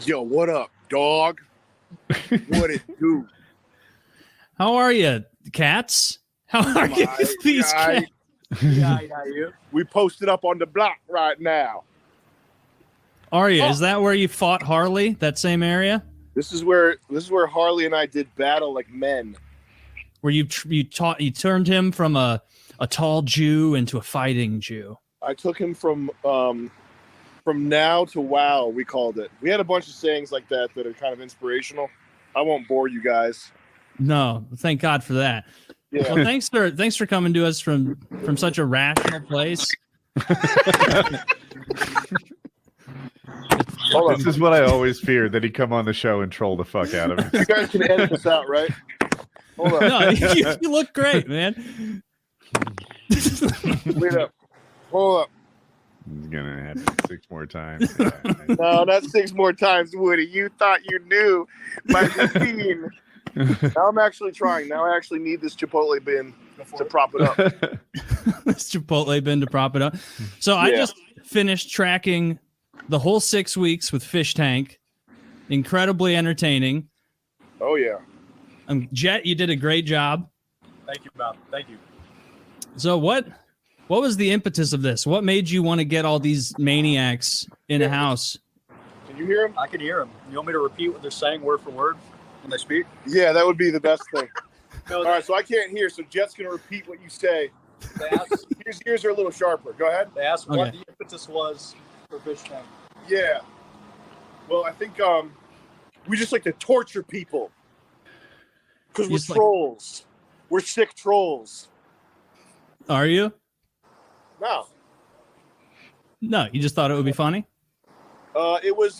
Yo, what up, dog? What it do? How are you, cats? How are you, these cats? Yeah. We posted up on the block right now. Are you? Is that where you fought Harley? That same area? This is where Harley and I did battle like men. Where you turned him from a tall Jew into a fighting Jew. I took him from now to wow, we called it. We had a bunch of sayings like that are kind of inspirational. I won't bore you guys. No, thank God for that. Yeah. Well, thanks for coming to us from such a rational place. This is what I always feared, that he'd come on the show and troll the fuck out of me. You guys can edit this out, right? Hold on. No, you look great, man. Wait up. Hold up. He's gonna have it 6 more times. Yeah. No, not 6 more times, Woody. You thought you knew my routine. Now I'm actually trying. Now I actually need this Chipotle bin to prop it up. This Chipotle bin to prop it up. So I just finished tracking the whole 6 weeks with Fish Tank. Incredibly entertaining. Oh, yeah. Jet, you did a great job. Thank you, Bob. Thank you. So what was the impetus of this? What made you want to get all these maniacs in a house? Can you hear them? I can hear them. You want me to repeat what they're saying word for word when they speak? Yeah, that would be the best thing. No, all right, so I can't hear, so Jet's going to repeat what you say. His ears are a little sharper. Go ahead. They asked what the impetus was for Fish Tank. Yeah. Well, I think we just like to torture people. Because we're trolls. We're sick trolls. Are you? No. No, you just thought it would be funny? It was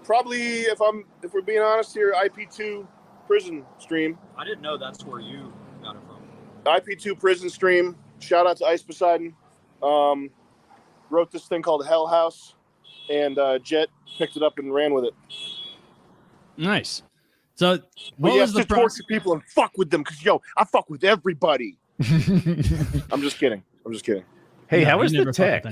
probably, if we're being honest here, IP2 prison stream. I didn't know that's where you got it from. IP2 prison stream. Shout out to Ice Poseidon. Wrote this thing called Hell House, and Jet picked it up and ran with it. Nice. So what was the torture people and fuck with them? Because I fuck with everybody. I'm just kidding. Hey, how was the tech? I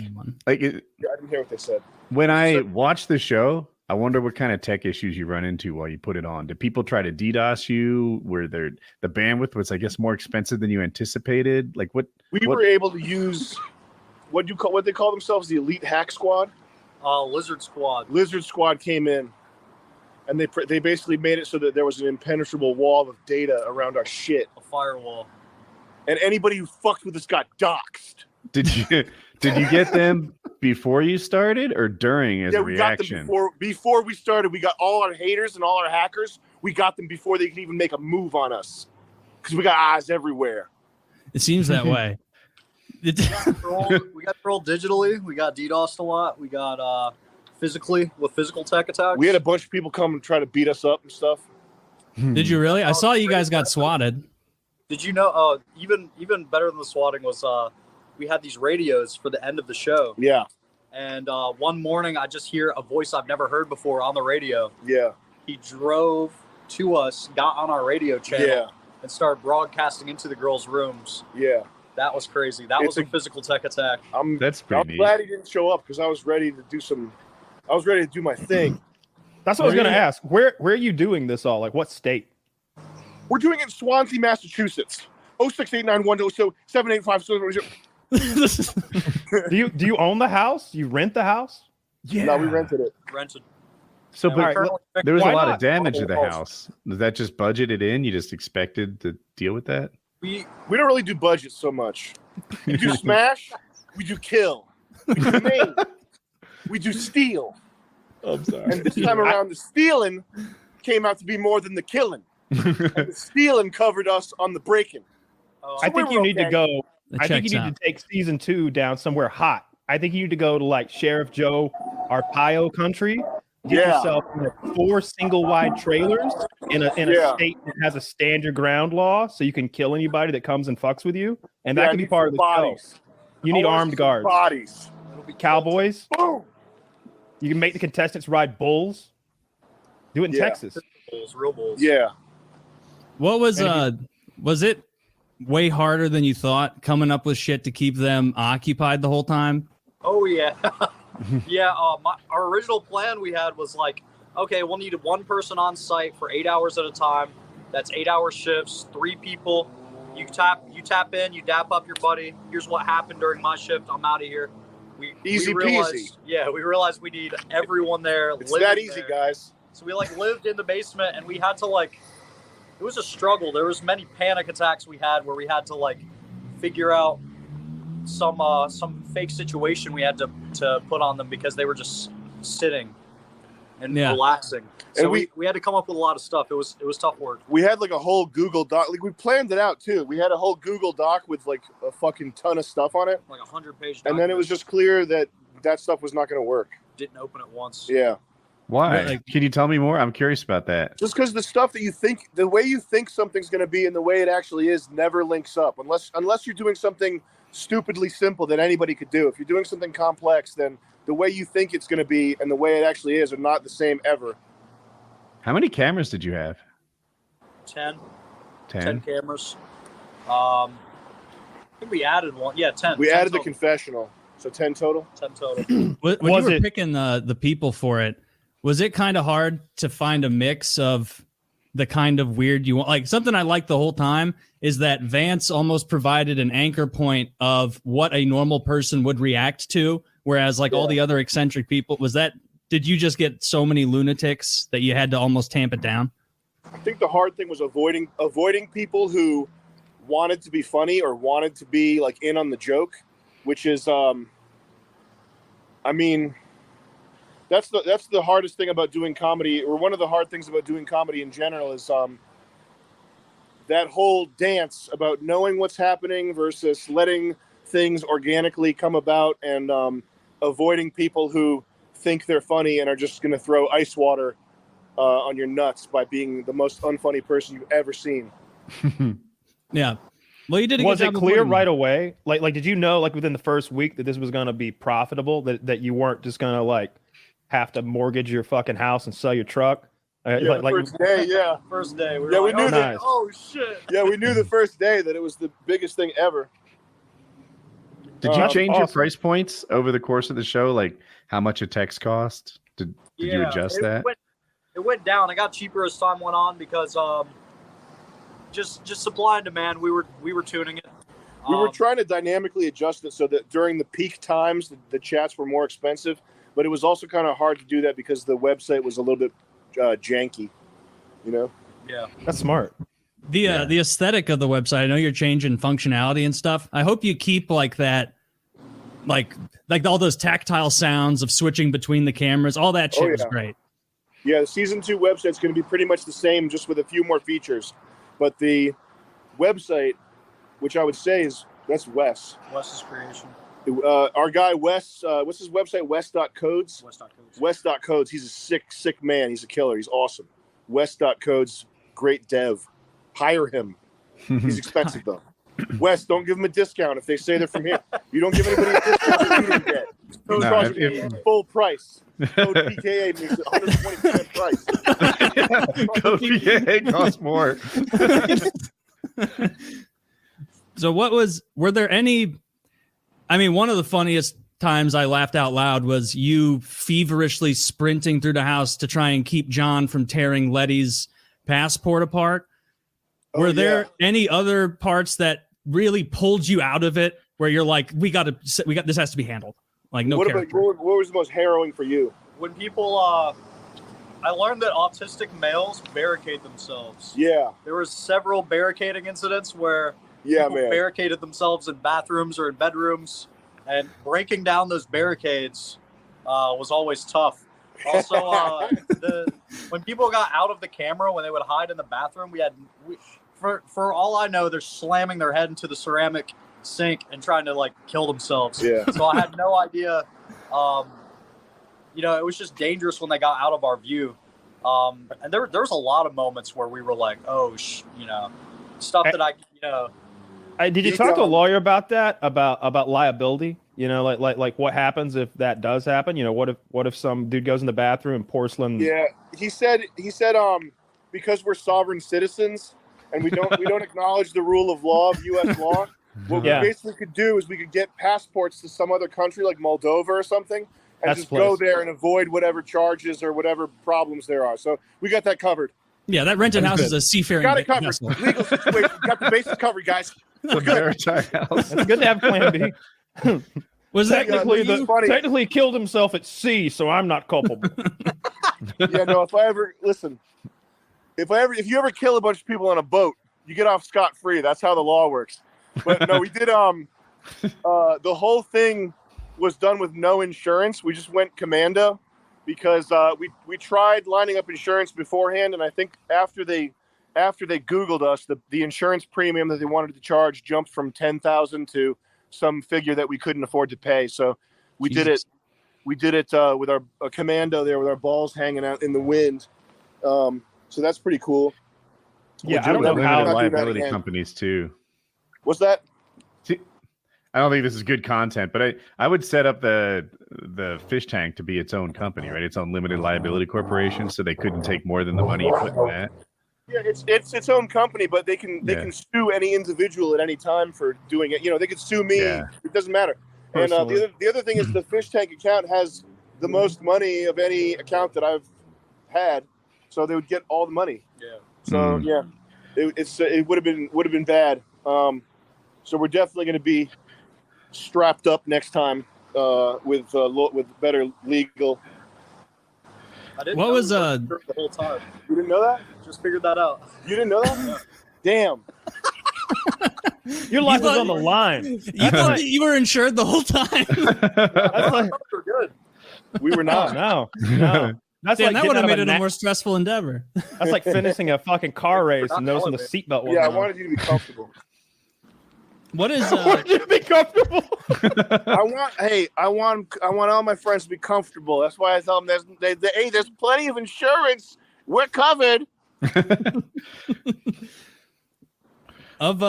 didn't hear what they said. When I watched the show, I wonder what kind of tech issues you run into while you put it on. Did people try to DDoS you? Where the bandwidth was, I guess, more expensive than you anticipated? Like what? We were able to use what they call themselves, the Elite Hack Squad. Lizard Squad. Lizard Squad came in, and they basically made it so that there was an impenetrable wall of data around our shit. A firewall. And anybody who fucked with us got doxxed. Did you get them before you started or during as a reaction? Got them before we started. We got all our haters and all our hackers. We got them before they could even make a move on us, because we got eyes everywhere. It seems that way. We got trolled digitally. We got DDoSed a lot. We got physically with physical tech attacks. We had a bunch of people come and try to beat us up and stuff. Did you really? I saw you guys got swatted. Did you know? Even better than the swatting was we had these radios for the end of the show. Yeah. And one morning, I just hear a voice I've never heard before on the radio. Yeah. He drove to us, got on our radio channel, and started broadcasting into the girls' rooms. Yeah. That was crazy. That was a physical tech attack. That's pretty neat. I'm glad he didn't show up, because I was ready to do my thing. That's what I was going to ask. Where are you doing this all? Like, what state? We're doing it in Swansea, Massachusetts. 068910785. Do you own the house? You rent the house? Yeah. No, we rented it. Rented. So, but there was a lot of damage to the house. house. Was that just budgeted in? You just expected to deal with that? We don't really do budget so much. We do smash. We do kill. We do maim. We do steal. I'm sorry. And this time around, the stealing came out to be more than the killing. And the stealing covered us on the breaking. I think you need to go. I think you need to take season 2 down somewhere hot. I think you need to go to like Sheriff Joe Arpaio country. Get yourself 4 single wide trailers in a state that has a stand your ground law, so you can kill anybody that comes and fucks with you, and that can be part of the show. You need armed guards. Bodies. Cowboys. Boom. You can make the contestants ride bulls. Do it in Texas. Bulls, real bulls. Yeah. What was it way harder than you thought coming up with shit to keep them occupied the whole time? Oh yeah. Yeah, our original plan we had was like, okay, we'll need one person on site for 8 hours at a time. That's 8-hour shifts, 3 people. You tap in, you dap up your buddy. Here's what happened during my shift. I'm out of here. Easy we realized, peasy. Yeah, we realized we need everyone there. It's that easy, there. guys. So we like lived in the basement, and we had to like. It was a struggle. There was many panic attacks we had where we had to like figure out some fake situation we had to put on them because they were just sitting and relaxing. So and we had to come up with a lot of stuff. It was tough work. We had like a whole Google Doc. Like we planned it out too. We had a whole Google Doc with like a fucking ton of stuff on it. Like 100-page document. And then it was just clear that stuff was not going to work. Didn't open it once. Yeah. Why? Like, can you tell me more? I'm curious about that. Just because the stuff that you think, the way you think something's going to be and the way it actually is never links up. Unless you're doing something stupidly simple that anybody could do. If you're doing something complex, then the way you think it's going to be and the way it actually is are not the same ever. How many cameras did you have? 10. 10? 10 cameras. I think we added one. Yeah, 10. We 10 added total. The confessional. So 10 total? 10 total. When you were picking the people for it, was it kind of hard to find a mix of the kind of weird you want? Like something I liked the whole time is that Vance almost provided an anchor point of what a normal person would react to. Whereas like all the other eccentric people, did you just get so many lunatics that you had to almost tamp it down? I think the hard thing was avoiding people who wanted to be funny or wanted to be like in on the joke, which is, that's the hardest thing about doing comedy, or one of the hard things about doing comedy in general is that whole dance about knowing what's happening versus letting things organically come about, and avoiding people who think they're funny and are just going to throw ice water on your nuts by being the most unfunny person you've ever seen. Yeah. Well, you did. Was it clear right away? Like, did you know, like within the first week, that this was going to be profitable? That you weren't just going to like have to mortgage your fucking house and sell your truck? First day, yeah. First day. We knew that. Oh shit. Yeah, we knew the first day that it was the biggest thing ever. Did you change your price points over the course of the show? Like how much a text cost? Did you adjust that? It went down. It got cheaper as time went on because just supply and demand. We were tuning it. We were trying to dynamically adjust it so that during the peak times the chats were more expensive, but it was also kind of hard to do that because the website was a little bit janky, you know? Yeah, that's smart. The aesthetic of the website, I know you're changing functionality and stuff. I hope you keep like that, like all those tactile sounds of switching between the cameras. All that shit was great. Yeah, the season 2 website's going to be pretty much the same, just with a few more features. But the website, which I would say that's Wes. Wes's creation. Our guy Wes, what's his website? Wes.codes? Wes.codes. Wes.codes. He's a sick man. He's a killer. He's awesome. Wes.codes, great dev. Hire him. He's expensive though. Wes, don't give him a discount if they say they're from here. You don't give anybody a discount that you didn't get. Full price. Code PKA means 120% price. Code PKA costs more. So were there any, one of the funniest times I laughed out loud was you feverishly sprinting through the house to try and keep John from tearing Letty's passport apart. Were there any other parts that really pulled you out of it where you're like, we got this has to be handled? Like no character. What was the most harrowing for you? When people, I learned that autistic males barricade themselves. Yeah. There were several barricading incidents where people barricaded themselves in bathrooms or in bedrooms, and breaking down those barricades was always tough. Also, when people got out of the camera, when they would hide in the bathroom, for all I know, they're slamming their head into the ceramic sink and trying to like kill themselves. Yeah. So I had no idea. It was just dangerous when they got out of our view. And there was a lot of moments where we were like, stuff that did you talk to a lawyer about that? About liability? Like what happens if that does happen? What if some dude goes in the bathroom and porcelain? Yeah, he said because we're sovereign citizens and we don't acknowledge the rule of law of U.S. law. What we basically could do is we could get passports to some other country like Moldova or something, and just go there and avoid whatever charges or whatever problems there are. So we got that covered. Yeah, that rented house is a seafaring. Got it covered. Legal situation. Got the bases covered, guys. It's a maritime house. It's good to have Plan B. Was that technically killed himself at sea, so I'm not culpable. Yeah, no. If you ever kill a bunch of people on a boat, you get off scot-free. That's how the law works. But no, we did. The whole thing was done with no insurance. We just went commando because we tried lining up insurance beforehand, and I think after they Googled us, the insurance premium that they wanted to charge jumped from $10,000 to some figure that we couldn't afford to pay. So we did it. We did it with our commando there, with our balls hanging out in the wind. So that's pretty cool. Yeah, I don't know how liability companies too. What's that? I don't think this is good content, but I would set up the fish tank to be its own company, right? Its own limited liability corporation, so they couldn't take more than the money you put in that. Yeah, it's its own company, but they can sue any individual at any time for doing it. You know, they could sue me. Yeah. It doesn't matter. And the other thing is the fish tank account has the most money of any account that I've had, so they would get all the money. Yeah. So yeah, it would have been bad. So we're definitely going to be strapped up next time with better legal. What was the whole time? You didn't know that? Just figured that out. You didn't know that? Damn. Your life was on the line. You thought that you were insured the whole time. We're good. We were not. No. That's that would have made it a more stressful endeavor. That's like finishing a fucking car race and noticing the seatbelt wasn't on. I on. wanted you to be comfortable. What is? I wanted you to be comfortable. I want all my friends to be comfortable. That's why I tell them there's plenty of insurance. We're covered. Of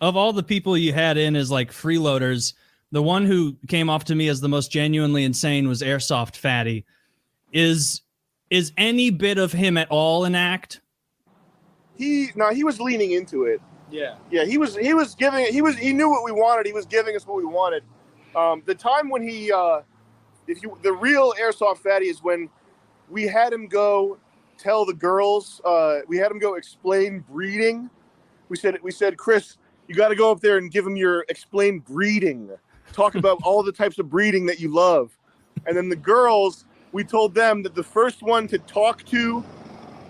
all the people you had in as like freeloaders, the one who came off to me as the most genuinely insane was Airsoft Fatty. Is any bit of him at all an act? He was leaning into it. Yeah. Yeah, he knew what we wanted. He was giving us what we wanted. The time when the real Airsoft Fatty is when we had him go tell the girls, we had him go explain breeding. We said, Chris, you got to go up there and give him your explain breeding. Talk about all the types of breeding that you love. And then the girls, we told them that the first one to talk to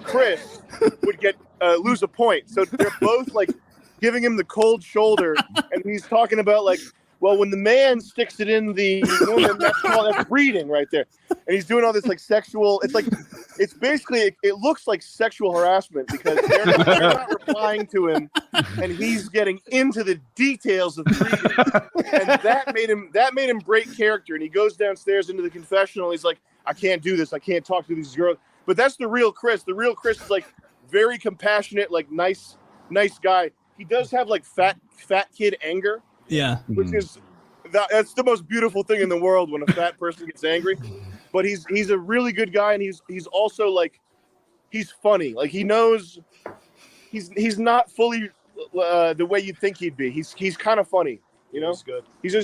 Chris would lose a point. So they're both like giving him the cold shoulder, and he's talking about like, well, when the man sticks it in the woman, that's breeding right there. And he's doing all this like sexual. It's basically it looks like sexual harassment because they're not replying to him, and he's getting into the details of breeding, and that made him break character. And he goes downstairs into the confessional. He's like, I can't do this. I can't talk to these girls. But that's the real Chris. The real Chris is like very compassionate, like nice guy. He does have like fat kid anger. Yeah. Which is that's the most beautiful thing in the world when a fat person gets angry. But he's a really good guy, and he's also like he's funny. Like he knows he's not fully the way you think he'd be. He's kind of funny, you know? He's good. He's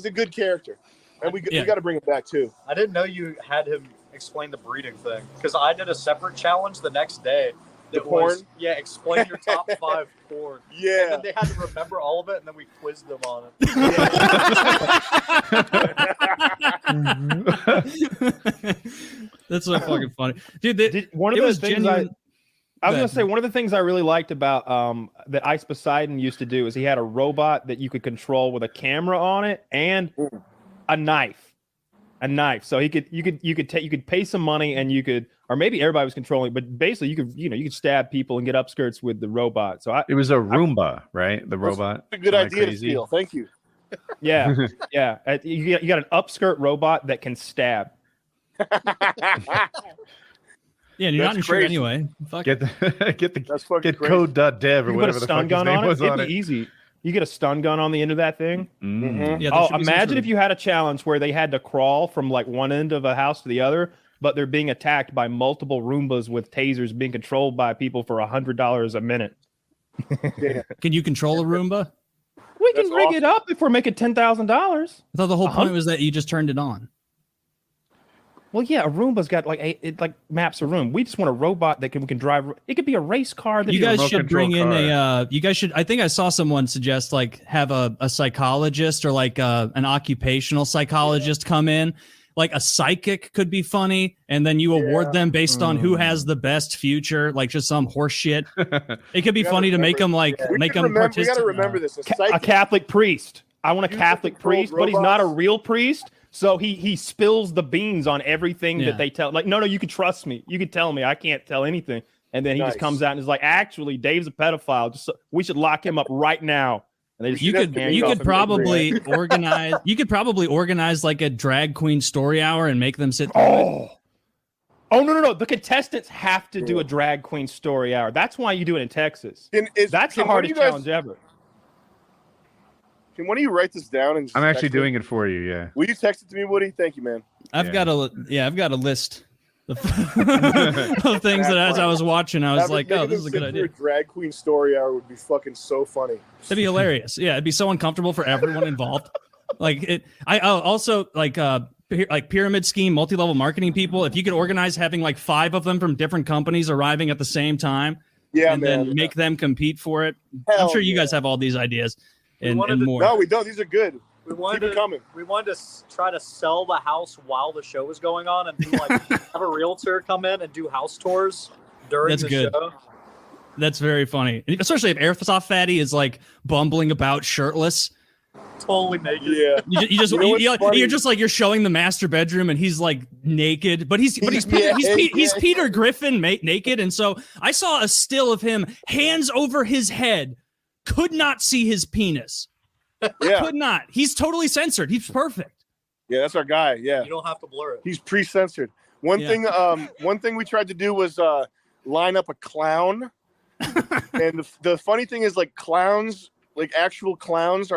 a good character. And we got to bring him back too. I didn't know you had him explain the breeding thing because I did a separate challenge the next day. The porn? Explain your top 5 porn. Yeah. And then they had to remember all of it, and then we quizzed them on it. That's so fucking funny. Dude, one of the things I was going to say, one of the things I really liked about that Ice Poseidon used to do is he had a robot that you could control with a camera on it and a knife. So you could pay some money and you could, or maybe everybody was controlling, but basically you could stab people and get upskirts with the robot. So it was a Roomba, right? The robot. A good idea to steal. Thank you. Yeah. You got an upskirt robot that can stab. Yeah, and you're not insured anyway. Fuck. Get code.dev or whatever the fuck his name was on it. It'd be easy. You get a stun gun on the end of that thing. Mm-hmm. Yeah, imagine if you had a challenge where they had to crawl from like one end of a house to the other, but they're being attacked by multiple Roombas with tasers being controlled by people for $100 a minute. Can you control a Roomba? We can rig it up if we're making $10,000. I thought the whole point was that you just turned it on. Well, yeah, a Roomba's got it maps a room. We just want a robot that we can drive. It could be a race car. You guys should bring in you guys should. I think I saw someone suggest have a psychologist or an occupational psychologist come in. Like a psychic could be funny, and then you award them based on who has the best future, like just some horse shit. It could be funny to make them participate. We got to remember this. A Catholic priest. I want a Catholic priest, but he's not a real priest. So he spills the beans on everything that they tell. Like, no, you can trust me. You can tell me. I can't tell anything. And then he just comes out and is like, actually, Dave's a pedophile. We should lock him up right now. And you could probably organize. You could probably organize like a drag queen story hour and make them sit through it. Oh no! The contestants have to do a drag queen story hour. That's why you do it in Texas. That's the hardest challenge ever. Can one of you write this down? And I'm actually doing it for you. Yeah. Will you text it to me, Woody? Thank you, man. I've got a list of things that as I was watching, I was like, oh, this is a good idea. A drag queen story hour would be fucking so funny. That'd be hilarious. Yeah, it'd be so uncomfortable for everyone involved. I also like pyramid scheme, multi-level marketing people. If you could organize having like 5 of them from different companies arriving at the same time, then make them compete for it. I'm sure you guys have all these ideas. And more. No, we don't. These are good. We wanted to try to sell the house while the show was going on, and do have a realtor come in and do house tours during the show. That's very funny, especially if Airsoft Fatty is like bumbling about shirtless, totally naked. Yeah, you're just like you're showing the master bedroom, and he's like naked, but he's Peter Griffin naked, and so I saw a still of him, hands over his head. Could not see his penis. Yeah. Could not. He's totally censored. He's perfect. Yeah, that's our guy. Yeah. You don't have to blur it. He's pre-censored. One thing we tried to do was line up a clown. And the funny thing is, like, clowns, like actual clowns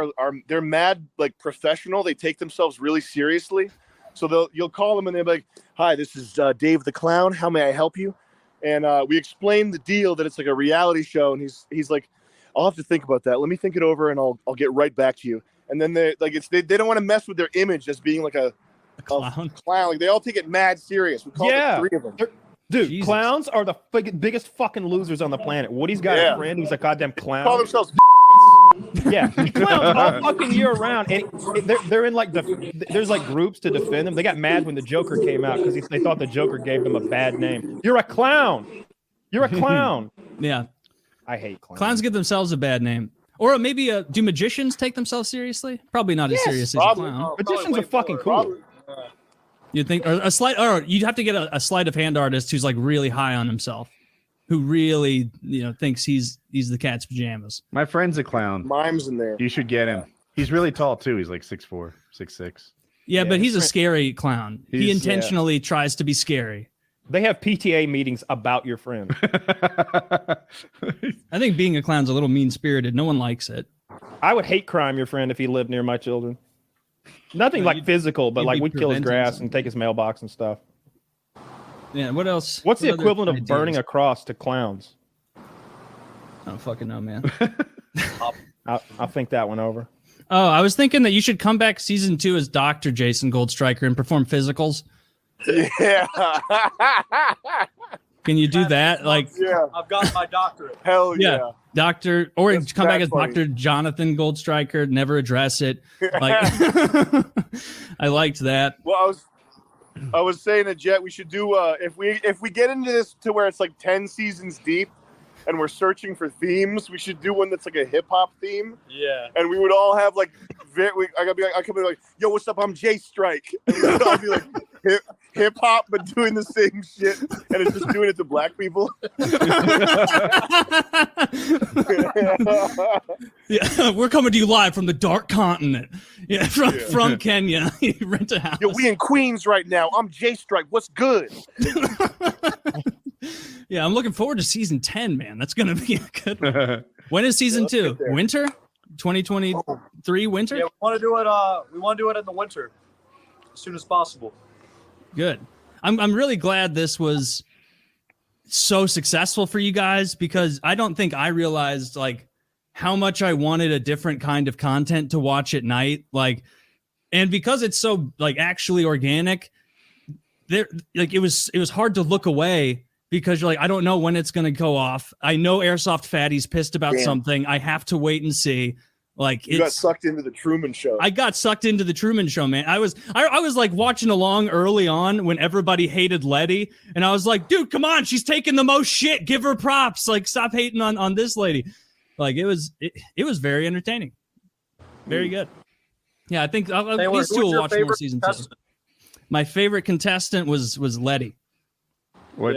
they're mad, like, professional. They take themselves really seriously. So you'll call them and they'll be like, "Hi, this is Dave the Clown. How may I help you?" And we explain the deal that it's like a reality show, and he's like, "I'll have to think about that. Let me think it over, and I'll get right back to you." And then they don't want to mess with their image as being like a clown. Like, they all take it mad serious. We call it 3 of them. Dude, Jesus. Clowns are the biggest fucking losers on the planet. Woody's got a friend who's a goddamn clown. They call themselves. Yeah, clowns all fucking year round, and they're in like there's like groups to defend them. They got mad when the Joker came out because they thought the Joker gave them a bad name. You're a clown. You're a clown. Yeah. I hate clowns. Clowns give themselves a bad name. Or maybe do magicians take themselves seriously? Probably not as serious as a clown. Magicians are fucking cool. You'd think, or you'd have to get a sleight of hand artist who's like really high on himself, who really thinks he's the cat's pajamas. My friend's a clown. Mime's in there. You should get him. He's really tall too. He's like 6'4", 6'6". Yeah, but he's a scary clown. He intentionally tries to be scary. They have PTA meetings about your friend. I think being a clown's a little mean-spirited. No one likes it. I would hate crime your friend if he lived near my children. Nothing like physical, but like we'd kill his grass and take his mailbox and stuff. Yeah, what else? What's the equivalent of burning a cross to clowns? I don't fucking know, man. I'll think that one over. Oh, I was thinking that you should come back season 2 as Dr. Jason Goldstriker and perform physicals. Yeah. Can you do that? Like, yeah. I've got my doctorate. Hell yeah. Doctor, or come back as Dr. Jonathan Goldstriker, never address it. Like, I liked that. Well, I was saying to Jet, we should do if we get into this to where it's like 10 seasons deep and we're searching for themes, we should do one that's like a hip hop theme. Yeah. And we would all have like I could be like, "Yo, what's up? I'm Jay Strike." And we would all be like hip hop, but doing the same shit, and it's just doing it to black people. Yeah, we're coming to you live from the dark continent. Yeah, from Kenya. You rent a house. Yo, we in Queens right now. I'm Jay Strike. What's good? Yeah, I'm looking forward to season 10, man. That's gonna be a good one. When is season 2? Winter? 2023 winter? Yeah, we want to do it. We want to do it in the winter, as soon as possible. Good. I'm really glad this was so successful for you guys, because I don't think I realized like how much I wanted a different kind of content to watch at night. Like, and because it's so like actually organic, there, like it was hard to look away because you're like, I don't know when it's going to go off. I know Airsoft Fatty's pissed about something. I have to wait and see. Like you got sucked into the Truman Show. I got sucked into the Truman Show, man. I was like watching along early on when everybody hated Letty, and I was like, dude, come on, she's taking the most shit. Give her props. Like, stop hating on this lady. Like, it was very entertaining. Very good. Yeah, I think these two will watch more season 2. My favorite contestant was Letty. What?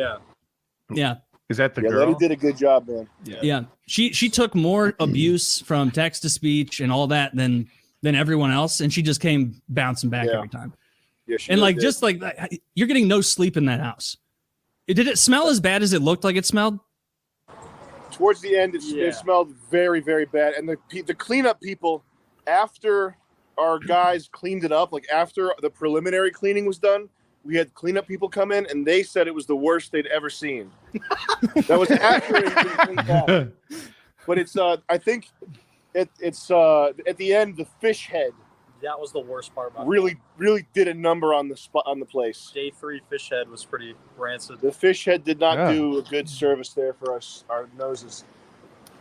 Yeah. Is that the girl? Letty did a good job, man. Yeah. She took more abuse from text to speech and all that than everyone else, and she just came bouncing back every time. Yeah, and like just like you're getting no sleep in that house. Did it smell as bad as it looked like it smelled? Towards the end, it smelled very, very bad. And the cleanup people, after our guys cleaned it up, like after the preliminary cleaning was done, we had cleanup people come in, and they said it was the worst they'd ever seen. That was after it had been cleaned up. But it's, I think, it's at the end, the fish head. That was the worst part about really did a number on the place. Day 3 fish head was pretty rancid. The fish head did not do a good service there for us, our noses.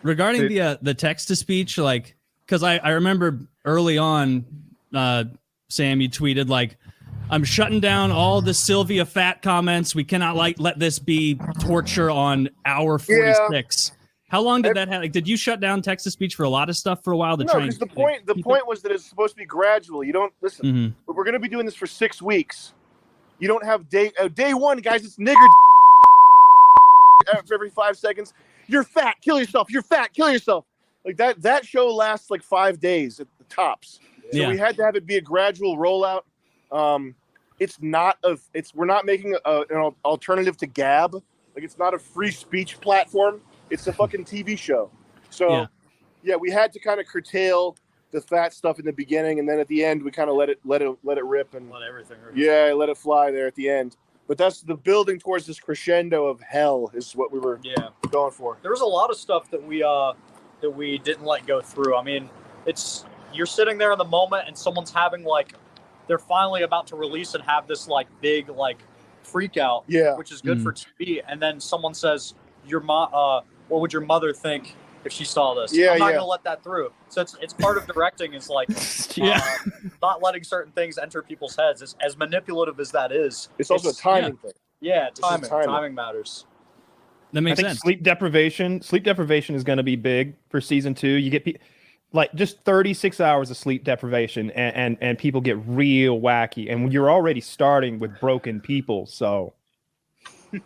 Regarding the text to speech, like, because I remember early on, Sam, you tweeted like, I'm shutting down all the Sylvia Fat comments. We cannot let this be torture on hour 46. Yeah. How long did that have? Like, did you shut down text to speach for a lot of stuff for a while? No, because the point was that it's supposed to be gradual. You don't listen. But we're going to be doing this for 6 weeks. You don't have day 1, guys. It's nigger every 5 seconds. You're fat. Kill yourself. You're fat. Kill yourself. Like that. That show lasts like 5 days at the tops. So we had to have it be a gradual rollout. We're not making an alternative to Gab. Like, it's not a free speech platform. It's a fucking TV show. So we had to kind of curtail the fat stuff in the beginning, and then at the end we kind of let it rip and let everything rip. Yeah, let it fly there at the end. But that's the building towards this crescendo of hell is what we were going for. There was a lot of stuff that we didn't let go through. I mean, you're sitting there in the moment and someone's having like they're finally about to release and have this like big like freak out, which is good for TV. And then someone says, what would your mother think if she saw this? I'm not going to let that through. So it's part of directing is like not letting certain things enter people's heads. It's, as manipulative as that is. It's also a timing thing. Yeah, timing matters. That makes sense. Sleep deprivation is going to be big for season 2. You get like just 36 hours of sleep deprivation and people get real wacky. And you're already starting with broken people. So you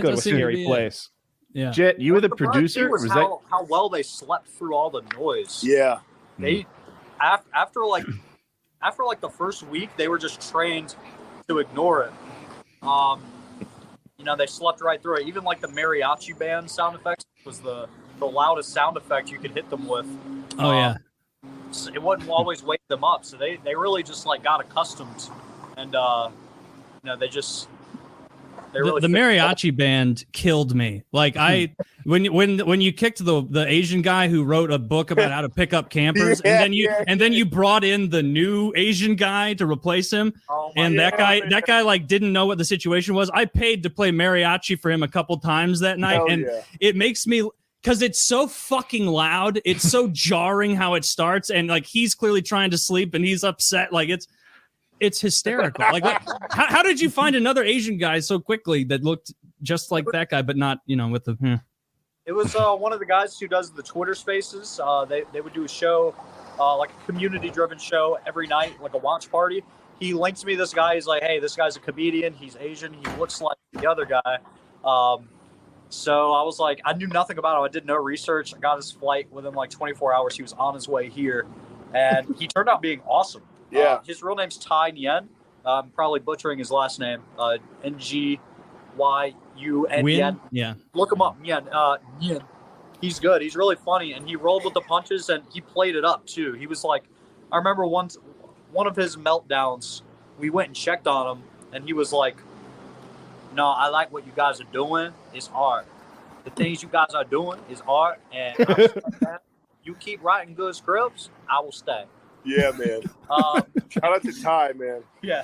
go to a scary place. Yeah. Jet, you were the producer. Was how well they slept through all the noise. Yeah. They after like the first week, they were just trained to ignore it. They slept right through it. Even like the mariachi band sound effects was the loudest sound effect you could hit them with. Oh yeah. It wouldn't always wake them up, so they really just like got accustomed, and they really the mariachi band killed me. Like when you kicked the Asian guy who wrote a book about how to pick up campers, and then you brought in the new Asian guy to replace him, that guy like didn't know what the situation was. I paid to play mariachi for him a couple times that night, it makes me. Because it's so fucking loud. It's so jarring how it starts. And like, he's clearly trying to sleep and he's upset. Like it's hysterical. Like how did you find another Asian guy so quickly that looked just like that guy, but not, with the, It was one of the guys who does the Twitter spaces. They would do a show, like a community driven show every night, like a watch party. He linked me this guy. He's like, hey, this guy's a comedian. He's Asian. He looks like the other guy. So I was like, I knew nothing about him. I did no research. I got his flight within like 24 hours. He was on his way here, and he turned out being awesome. Yeah. His real name's Tai Nguyen. I'm probably butchering his last name. Ngyun. Yeah. Look him up. Nguyen. He's good. He's really funny, and he rolled with the punches, and he played it up too. He was like, I remember one of his meltdowns. We went and checked on him, and he was like, no, I like what you guys are doing. It's art. The things you guys are doing is art. And you keep writing good scripts, I will stay. Yeah, man. Shout out to Ty, man. Yeah,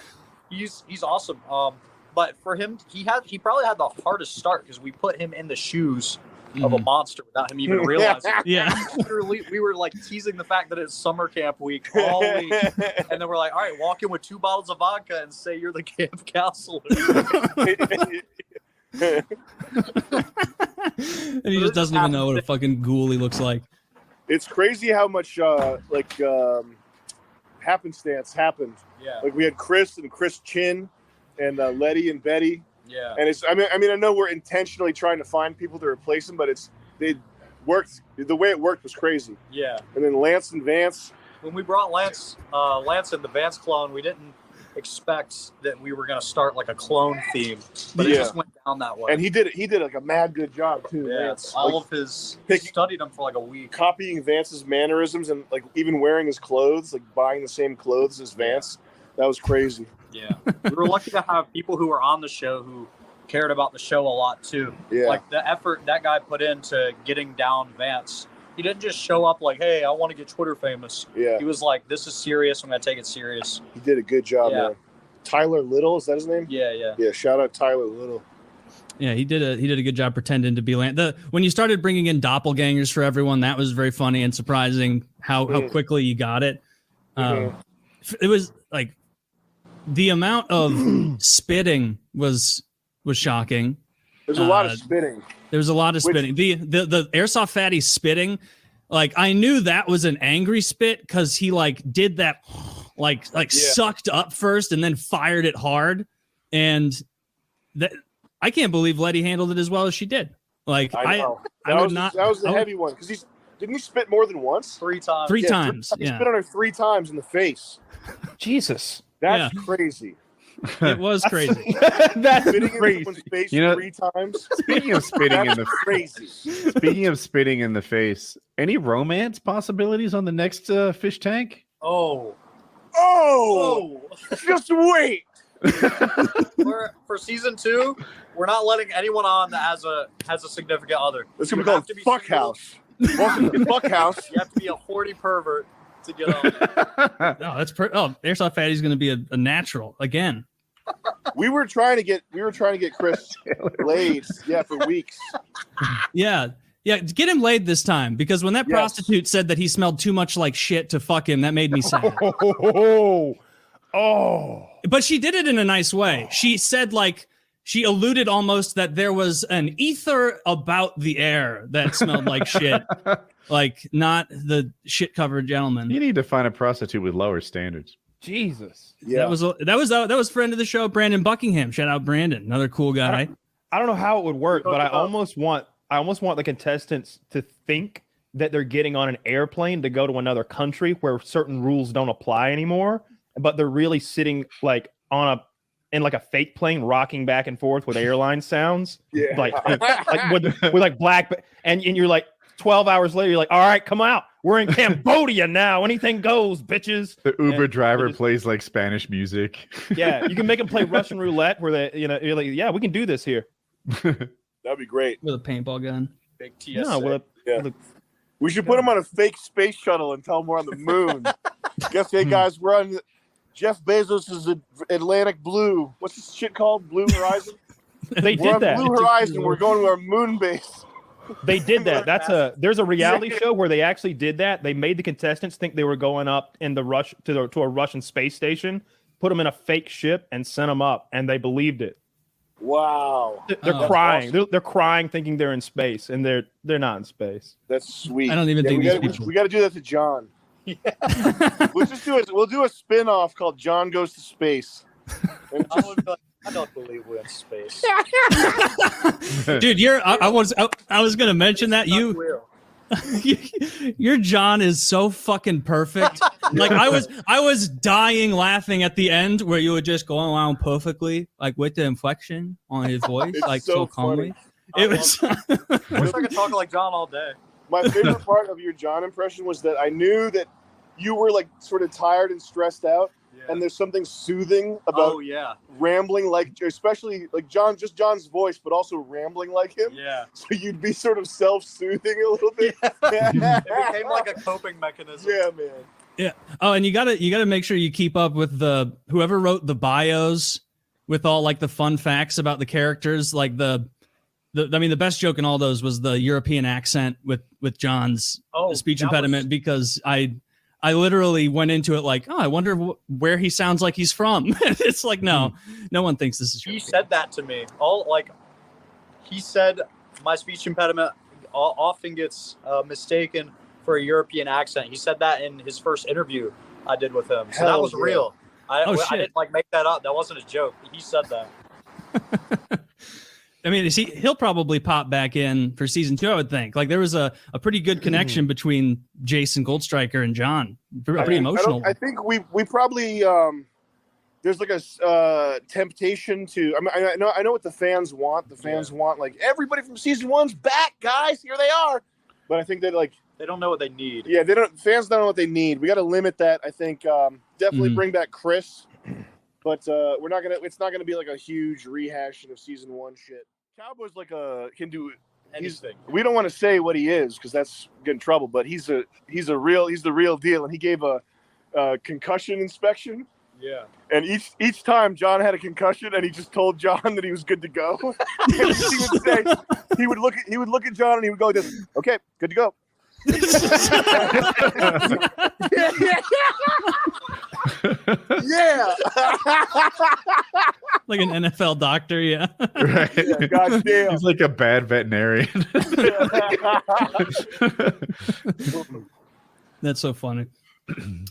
he's awesome. But for him, he probably had the hardest start because we put him in the shoes of a monster without him even realizing. Yeah. We were like teasing the fact that it's summer camp week all week, and then we're like, all right, walk in with 2 bottles of vodka and say you're the camp counselor. And he just doesn't even know what a fucking ghoul he looks like. It's crazy how much happenstance happened. Yeah. Like we had Chris Chin and Letty and Betty. Yeah. And it's I mean I know we're intentionally trying to find people to replace them, but they worked. The way it worked was crazy. Yeah. And then Lance and Vance. When we brought Lance and the Vance clone, we didn't expect that we were going to start like a clone theme, but it just went down that way. And he did like a mad good job too. Yeah, Vance. Studied him for like a week, copying Vance's mannerisms and like even wearing his clothes, like buying the same clothes as Vance. That was crazy. Yeah, we were lucky to have people who were on the show who cared about the show a lot too. Yeah, like the effort that guy put into getting down Vance. He didn't just show up like, hey, I want to get Twitter famous. Yeah. He was like, this is serious. I'm going to take it serious. He did a good job, man. Tyler Little, is that his name? Yeah. Yeah, shout out Tyler Little. Yeah, he did a good job pretending to be when you started bringing in doppelgangers for everyone, that was very funny and surprising how quickly you got it. It was like the amount of spitting was shocking. There's a lot of spitting. There was a lot of spitting. The Airsoft Fatty spitting, like I knew that was an angry spit because he like did that, sucked up first and then fired it hard, and that I can't believe Letty handled it as well as she did. Like I know. that was the heavy one because didn't he spit more than once? 3 times. Three times. He spit on her 3 times in the face. Jesus, that's crazy. It was crazy. That's spitting crazy. in someone's face 3 times. Speaking of spitting in the crazy. Speaking of spitting in the face, any romance possibilities on the next fish tank? Oh! Just wait. For season 2, we're not letting anyone on that has a significant other. It's gonna be called Fuck House. Welcome to Fuck House. You have to be a horny pervert to get on. Airsoft Fatty's going to be a natural again. We were trying to get Chris laid, for weeks. Yeah, get him laid this time because when that prostitute said that he smelled too much like shit to fuck him, that made me sad. But she did it in a nice way. She said she alluded almost that there was an ether about the air that smelled like shit, like not the shit-covered gentleman. You need to find a prostitute with lower standards. Jesus. Yeah. That was friend of the show, Brandon Buckingham. Shout out Brandon, another cool guy. I don't know how it would work, but I almost want the contestants to think that they're getting on an airplane to go to another country where certain rules don't apply anymore, but they're really sitting like in like a fake plane rocking back and forth with airline sounds. Yeah. Like with like black and you're like 12 hours later, you're like, all right, come out. We're in Cambodia now. Anything goes, bitches. The Uber driver plays like Spanish music. Yeah, you can make them play Russian roulette where you're like, yeah, we can do this here. That'd be great. With a paintball gun. Big TSA. No, we should put them on a fake space shuttle and tell them we're on the moon. Hey guys, we're on Jeff Bezos' Atlantic Blue. What's this shit called? Blue Horizon? They did that. Blue Horizon. We're going to our moon base. They did that. There's a reality show where they actually did that. They made the contestants think they were going up in the rush to a Russian space station, put them in a fake ship, and sent them up, and they believed it. Wow. They're crying. Awesome. They're crying, thinking they're in space, and they're not in space. That's sweet. I don't even think we got to do that to John. Yeah. We'll do a spin-off called John Goes to Space. I don't believe we're in space. Dude, I was gonna mention that your John is so fucking perfect. Like I was dying laughing at the end where you would just go around perfectly, like with the inflection on his voice, it's like so calmly. I wish I could talk like John all day. My favorite part of your John impression was that I knew that you were like sort of tired and stressed out, and there's something soothing about rambling, like especially like John's voice, but also rambling like him. Yeah. So you'd be sort of self-soothing a little bit. Yeah. It became like a coping mechanism. Yeah, man. Yeah. Oh, and you gotta make sure you keep up with whoever wrote the bios with all like the fun facts about the characters. Like the best joke in all those was the European accent with John's speech impediment, because I literally went into it like, I wonder where he sounds like he's from. It's like, no one thinks this is true. He said that to me. He said my speech impediment often gets mistaken for a European accent. He said that in his first interview I did with him. So that was real. I didn't make that up. That wasn't a joke. He said that. I mean, he'll probably pop back in for season 2, I would think. Like there was a pretty good connection between Jason Goldstriker and John. Pretty emotional. I think we probably there's like a temptation to. I know what the fans want. The fans want like everybody from season 1's back, guys. Here they are. But I think that like they don't know what they need. Yeah, fans don't know what they need. We got to limit that. I think definitely bring back Chris. But it's not gonna be like a huge rehashing of season 1 shit. Cowboy's like can do anything. We don't want to say what he is because that's get in trouble. But he's the real deal, and he gave a concussion inspection. Yeah. And each time John had a concussion, and he just told John that he was good to go. he would look at John and he would go like this. Okay, good to go. Yeah. Like an NFL doctor, yeah. Right. Yeah, goddamn. He's like a bad veterinarian. That's so funny.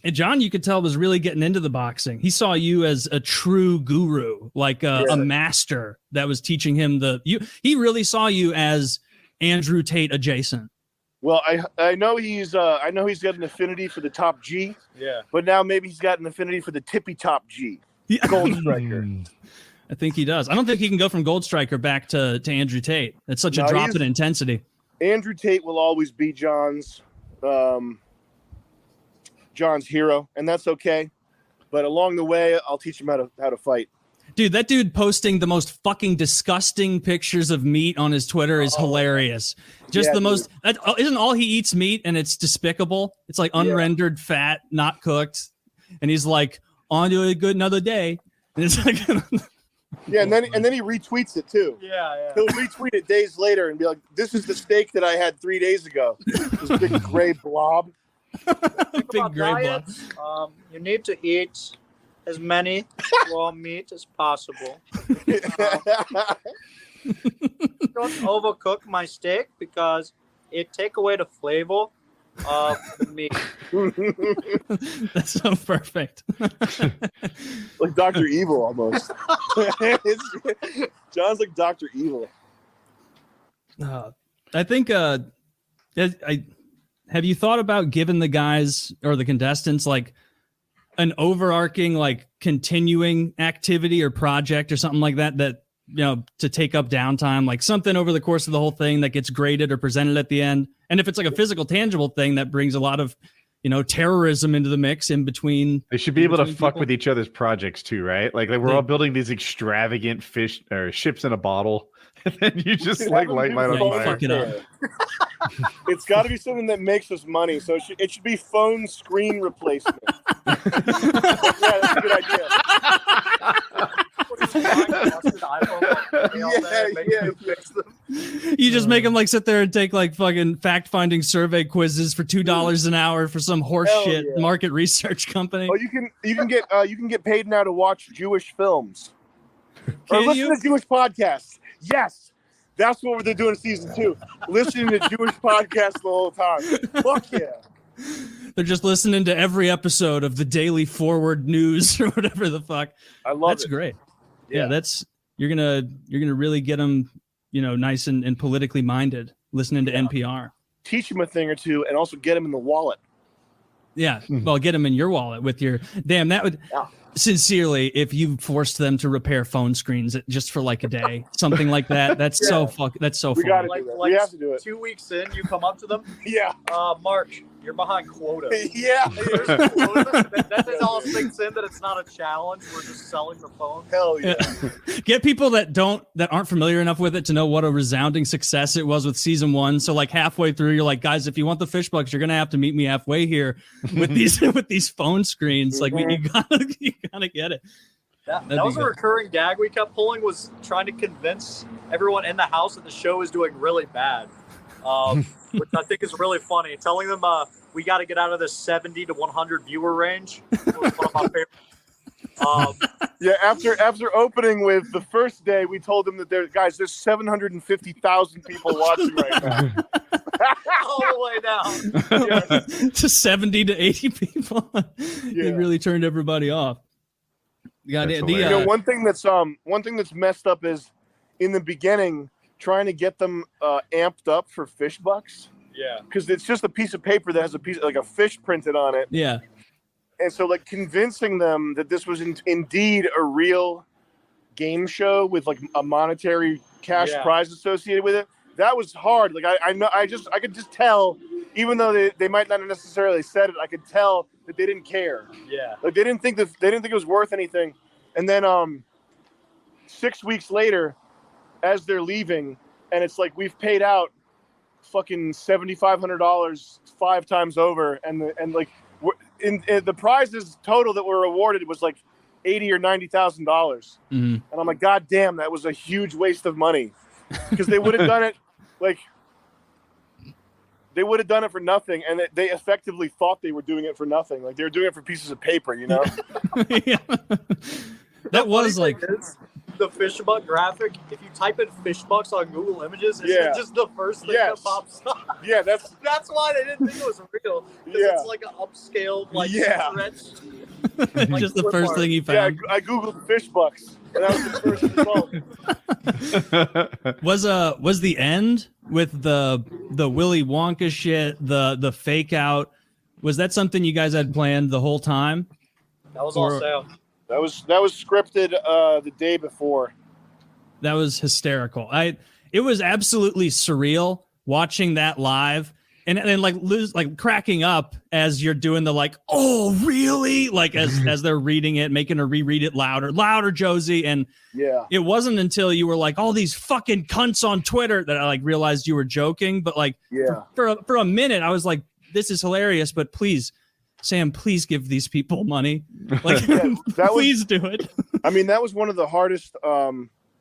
And John, you could tell, was really getting into the boxing. He saw you as a true guru, like a master that was teaching him he really saw you as Andrew Tate adjacent. Well, I know he's got an affinity for the top G. Yeah. But now maybe he's got an affinity for the tippy top G. Yeah. Goldstriker. I think he does. I don't think he can go from Goldstriker back to Andrew Tate. It's such a drop in intensity. Andrew Tate will always be John's hero, and that's okay. But along the way, I'll teach him how to fight. Dude, that dude posting the most fucking disgusting pictures of meat on his Twitter is hilarious. Just the most. Isn't all he eats meat, and it's despicable? It's like unrendered fat, not cooked, and he's like, "On to a good another day." And it's like, yeah, and then he retweets it too. Yeah. He'll retweet it days later and be like, "This is the steak that I had 3 days ago." This big gray blob. Big gray blob. You need to eat as many raw meat as possible. Don't overcook my steak because it take away the flavor of the meat. That's so perfect. Like Dr. Evil almost. John's like Dr. Evil. I think have you thought about giving the guys or the contestants like an overarching like continuing activity or project or something like that to take up downtime, like something over the course of the whole thing that gets graded or presented at the end? And if it's like a physical tangible thing that brings a lot of terrorism into the mix in between, they should be able to fuck with each other's projects too, right? Like we're all building these extravagant fish or ships in a bottle, and then you just like light mine on fire. Fuck it up. It's got to be something that makes us money. So it should be phone screen replacement. Yeah, that's a good idea. You just make them like sit there and take like fucking fact-finding survey quizzes for $2 an hour for some horseshit market research company. Oh, you can get paid now to watch Jewish films or listen to Jewish podcasts. Yes. That's what they're doing in season 2. Listening to Jewish podcasts the whole time. Fuck yeah. They're just listening to every episode of the Daily Forward News or whatever the fuck. I love That's great. Yeah, you're gonna really get them, nice and politically minded, listening to NPR. Teach them a thing or two, and also get them in the wallet. Yeah, well, get them in your wallet with your that would. Yeah. Sincerely, if you forced them to repair phone screens just for like a day, something like that, that's so We funny. Gotta do that. We have to do it. 2 weeks in, you come up to them. Yeah. Mark, You're behind quota. Yeah. That all sinks in that it's not a challenge. We're just selling the phone. Hell yeah. Get people that aren't familiar enough with it to know what a resounding success it was with season 1. So like halfway through, you're like, guys, if you want the fish bucks, you're gonna have to meet me halfway here with these phone screens. Like you gotta get it. That was a recurring gag we kept pulling, was trying to convince everyone in the house that the show is doing really bad, which I think is really funny. Telling them we got to get out of this 70 to 100 viewer range was one of my favorites. Yeah, after opening with the first day, we told them that there's 750,000 people watching right now. All the way down. Yeah. To 70 to 80 people. It really turned everybody off. One thing that's messed up is in the beginning trying to get them amped up for fish bucks. Yeah, because it's just a piece of paper that has a fish printed on it. Yeah, and so like convincing them that this was indeed a real game show with like a monetary cash prize associated with it, that was hard. Like I could just tell, even though they might not have necessarily said it, I could tell that they didn't care. Yeah. Like they didn't think it was worth anything. And then 6 weeks later, as they're leaving, and it's like we've paid out fucking $7,500 5 times over, and in the prizes total that were awarded was like $80,000 or $90,000. Mm-hmm. And I'm like, God damn, that was a huge waste of money, because they would have done it they would have done it for nothing, and they effectively thought they were doing it for nothing. Like they were doing it for pieces of paper, you know? Yeah. That was like the fish buck graphic. If you type in fish bucks on Google Images, it's just the first thing that pops up. Yeah, that's why they didn't think it was real. Because it's like an upscale, stretched. Like just the first thing you found. Yeah, I googled fish bucks, and that was the first result. Was the end with the Willy Wonka shit, the fake out? Was that something you guys had planned the whole time? That was all Sam. That was scripted the day before. That was hysterical. It was absolutely surreal watching that live and like cracking up as you're doing the like, oh really? Like as they're reading it, making her reread it louder, Josie. And it wasn't until you were like, all these fucking cunts on Twitter that I like realized you were joking. But like for a minute, I was like, this is hilarious, but please, Sam, please give these people money. Like, please do it. I mean, that was one of the hardest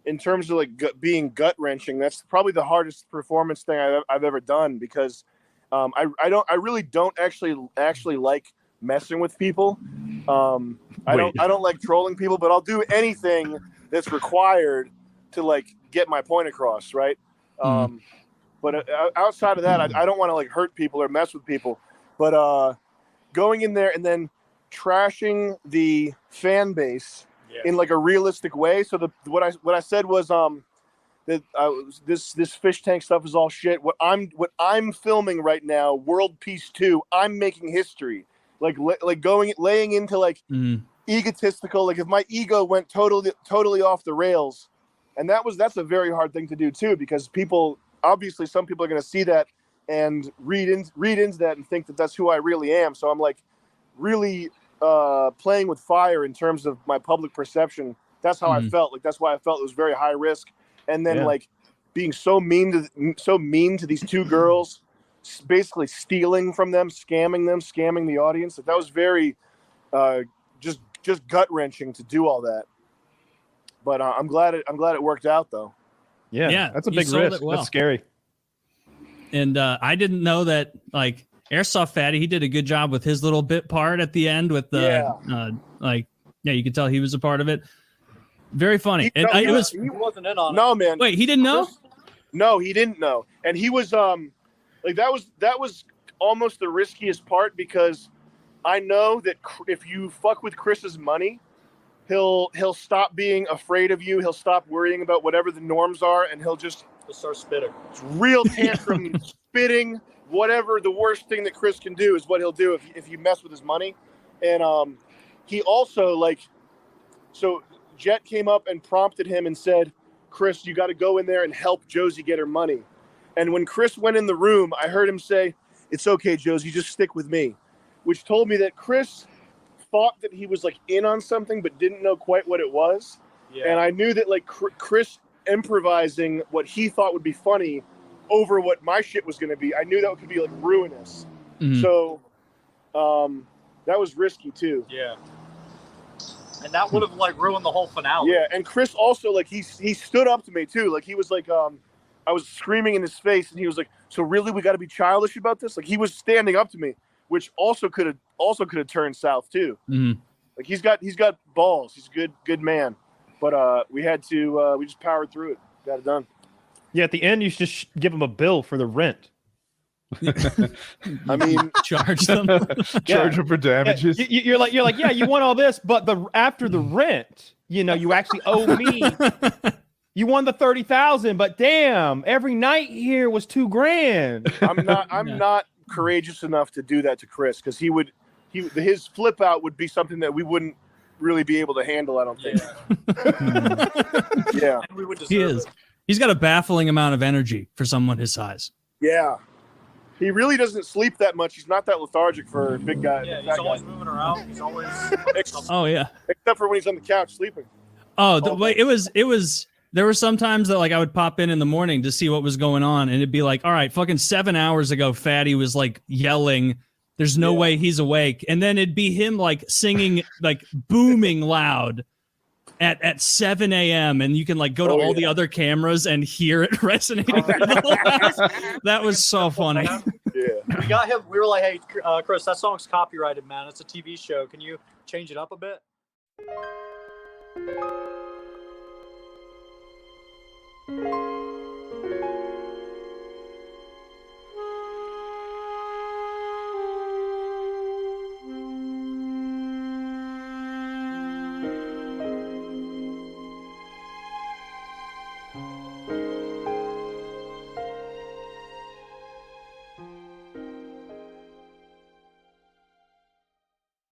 in terms of like being gut wrenching. That's probably the hardest performance thing I've ever done, because I really don't actually like messing with people. I don't like trolling people, but I'll do anything that's required to like get my point across, right? But outside of that, I don't want to like hurt people or mess with people. But going in there and then trashing the fan base in like a realistic way. So what I said was that this fish tank stuff is all shit. What I'm filming right now, World Peace 2, I'm making history. Like laying into like egotistical. Like if my ego went totally off the rails, and that's a very hard thing to do too, because some people are going to see that and read into that and think that that's who I really am. So I'm like really playing with fire in terms of my public perception. That's how I felt. Like that's why I felt it was very high risk. And then like being so mean to these two girls, basically stealing from them, scamming the audience. Like that was very just gut wrenching to do all that. But I'm glad it worked out though. Yeah, that's a big risk. Well. That's scary. And I didn't know that, like, Airsoft Fatty, he did a good job with his little bit part at the end with the, you could tell he was a part of it. Very funny. He wasn't in on it. No, man. Wait, he didn't know? No, he didn't know. And he was, like, that was almost the riskiest part, because I know that if you fuck with Chris's money, he'll stop being afraid of you. He'll stop worrying about whatever the norms are, and he'll start spitting. It's real tantrum, spitting, whatever the worst thing that Chris can do is what he'll do if you mess with his money. And he also, like, so Jet came up and prompted him and said, Chris, you got to go in there and help Josie get her money. And when Chris went in the room, I heard him say, It's okay, Josie, just stick with me. Which told me that Chris thought that he was like in on something, but didn't know quite what it was. Yeah. And I knew that like Chris improvising what he thought would be funny over what my shit was going to be. I knew that could be like ruinous. Mm-hmm. So that was risky too. Yeah. And that would have like ruined the whole finale. Yeah. And Chris also like, he stood up to me too. Like he was like, I was screaming in his face and he was like, so really we got to be childish about this? Like he was standing up to me, which also could have turned south too. Mm-hmm. Like he's got balls. He's a good man. But we had to we just powered through it. Got it done. Yeah, at the end you should just give him a bill for the rent. I mean, charge them. Charge them for damages. Yeah, you're like, yeah, you want all this, but after the rent, you actually owe me. You won the 30,000, but damn, every night here was $2,000. I'm not courageous enough to do that to Chris because his flip out would be something that we wouldn't really be able to handle. I don't think. Yeah, we would he is. It. He's got a baffling amount of energy for someone his size. Yeah, he really doesn't sleep that much. He's not that lethargic for a big guy. Yeah, he's always moving around. He's always. Oh yeah. Except for when he's on the couch sleeping. Oh, it was. There were some times that like I would pop in the morning to see what was going on, and it'd be like, all right, fucking 7 hours ago, Fatty was like yelling. There's no way he's awake, and then it'd be him like singing like booming loud at 7 a.m. and you can like go to all the other cameras and hear it resonating through the whole house. That was so funny. Yeah, we got him. We were like, hey, Chris, that song's copyrighted, man. It's a TV show. Can you change it up a bit?